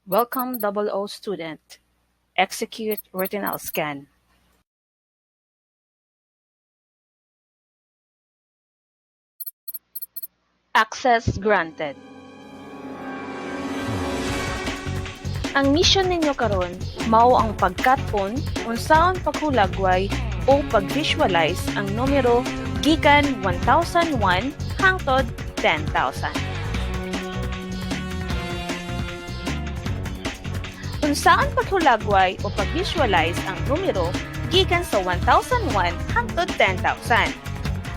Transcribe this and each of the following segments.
Welcome double O student. Execute retinal scan. Access granted. Ang mission ninyo karon mao ang pagkat-on unsaon paghulagway o pag-visualize ang numero gikan 1001 hangtod 10,000. Unsaon paghulagway o pag-visualize ang numero gikan sa 1001 hangtod 10,000.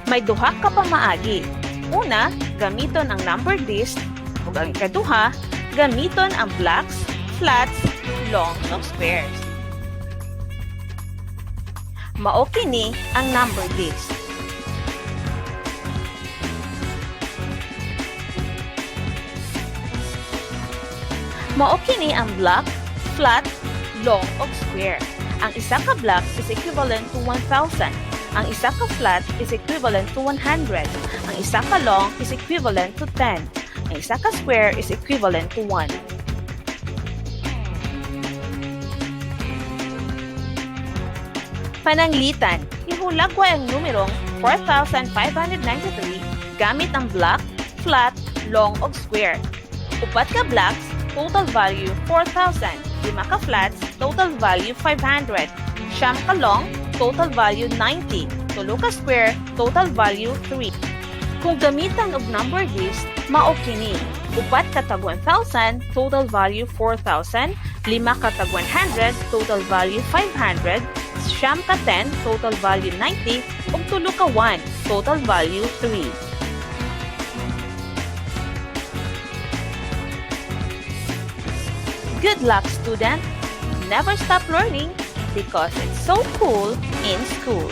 May duha ka pamaagi. Una, gamiton ang number list ug ang ikaduha, gamiton ang blocks, flats, long ug squares. Mao kini ang number list. Mao kini ang block, flat, long ug square. Ang isa ka block is equivalent to 1,000. Ang isa ka flat is equivalent to 100. Ang isa ka long is equivalent to 10. Ang isa ka square is equivalent to 1. Pananglitan, ihulagway ang numerong 4,593 gamit ang block, flat, long ug square. Upat ka blocks, total value 4,000. 5 ka flats, total value 500. 9 ka long, total value 90. 3 ka square, total value 3. Kung gamitan og number list, mao kini. 4 ka tag 1,000, total value 4,000. 5 ka tag 100, total value 500. 9 ka 10, total value 90. Ug 3 ka 1, total value 3. Good luck, student! Never stop learning because it's so cool in school.